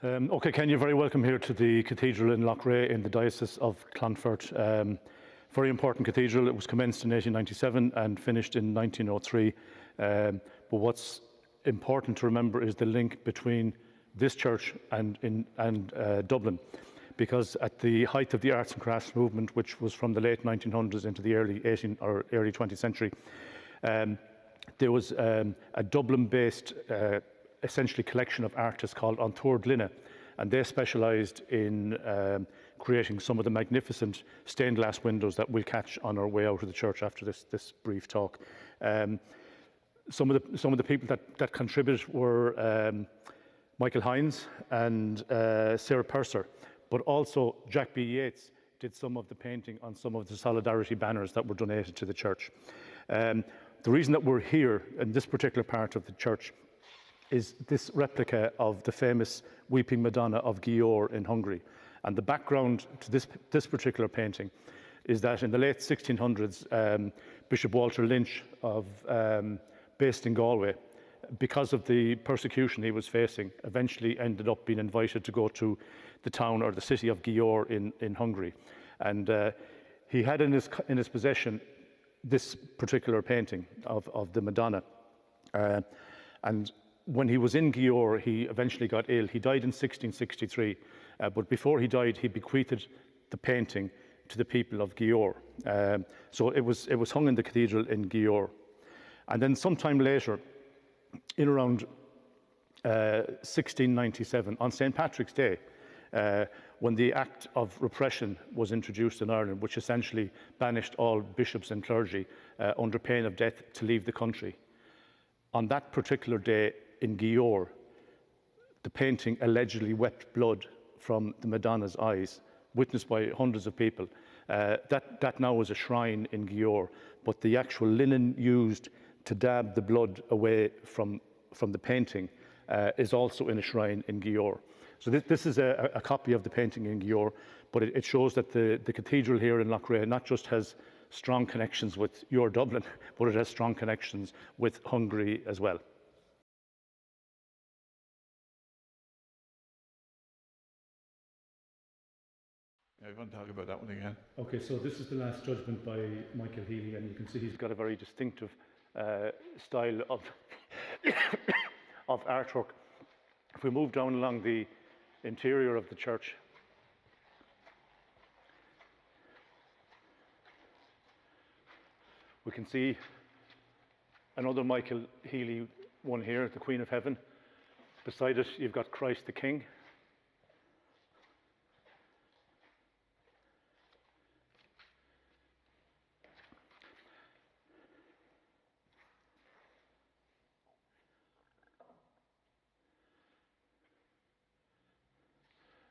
Okay, Ken, you're very welcome here to the cathedral in Loughrea in the Diocese of Clonfert. Very important cathedral. It was commenced in 1897 and finished in 1903. But what's important to remember is the link between this church and Dublin, because at the height of the arts and crafts movement, which was from the late 1900s into the early 18th or early 20th century, there was a Dublin-based essentially collection of artists called An Túir Glynne, and they specialised in creating some of the magnificent stained glass windows that we'll catch on our way out of the church after this brief talk. Some of the people that contributed were Michael Hines and Sarah Purser, but also Jack B. Yates did some of the painting on some of the solidarity banners that were donated to the church. The reason that we're here in this particular part of the church is this replica of the famous Weeping Madonna of Győr in Hungary. And the background to this particular painting is that in the late 1600s, Bishop Walter Lynch, based in Galway, because of the persecution he was facing, eventually ended up being invited to go to the town or the city of Győr in Hungary. And he had in his possession this particular painting of the Madonna. And when he was in Győr, he eventually got ill. He died in 1663, but before he died, he bequeathed the painting to the people of Győr. So it was hung in the cathedral in Győr. And then sometime later, in around 1697, on St. Patrick's Day, when the Act of Repression was introduced in Ireland, which essentially banished all bishops and clergy under pain of death to leave the country, on that particular day in Győr, the painting allegedly wept blood from the Madonna's eyes, witnessed by hundreds of people. That now is a shrine in Győr, but the actual linen used to dab the blood away from the painting is also in a shrine in Győr. So this is a copy of the painting in Győr, but it shows that the cathedral here in Loughrea not just has strong connections with your Dublin, but it has strong connections with Hungary as well. Yeah, you want to talk about that one again? Okay, so this is the Last Judgment by Michael Healy, and you can see he's got a very distinctive style of of artwork. If we move down along the interior of the church, we can see another Michael Healy one here, the Queen of Heaven. Beside it, you've got Christ the King.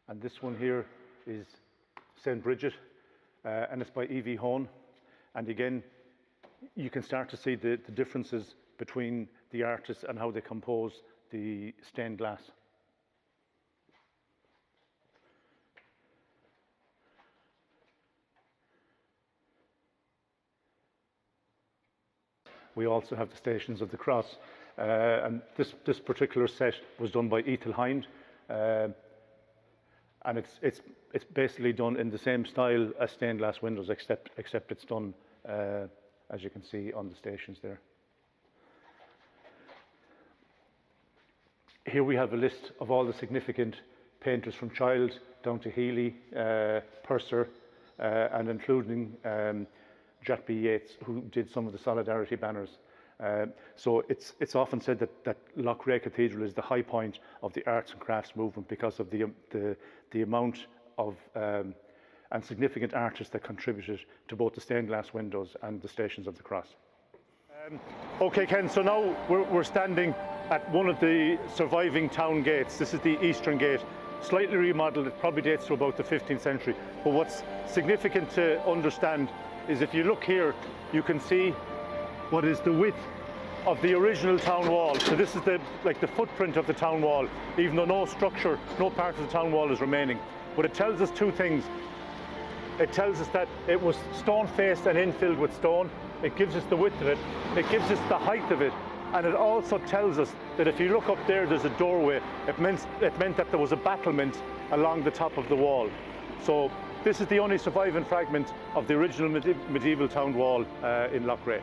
And this one here is St. Bridget, and it's by E.V. Hone. And again, you can start to see the differences between the artists and how they compose the stained glass. We also have the Stations of the Cross, and this particular set was done by Ethel Hind. And it's basically done in the same style as stained glass windows, except it's done, as you can see, on the stations there. Here we have a list of all the significant painters from Child down to Healy, Purser, and including Jack B. Yates, who did some of the solidarity banners. So it's often said that Loughrea Cathedral is the high point of the arts and crafts movement because of the amount of and significant artists that contributed to both the stained glass windows and the Stations of the Cross. Okay, Ken, so now we're standing at one of the surviving town gates. This is the Eastern Gate, slightly remodeled. It probably dates to about the 15th century. But what's significant to understand is if you look here, you can see what is the width of the original town wall. So this is the footprint of the town wall, even though no structure, no part of the town wall is remaining. But it tells us two things. It tells us that it was stone faced and infilled with stone. It gives us the width of it. It gives us the height of it. And it also tells us that if you look up there, there's a doorway. It meant that there was a battlement along the top of the wall. So this is the only surviving fragment of the original medieval town wall in Loughrea.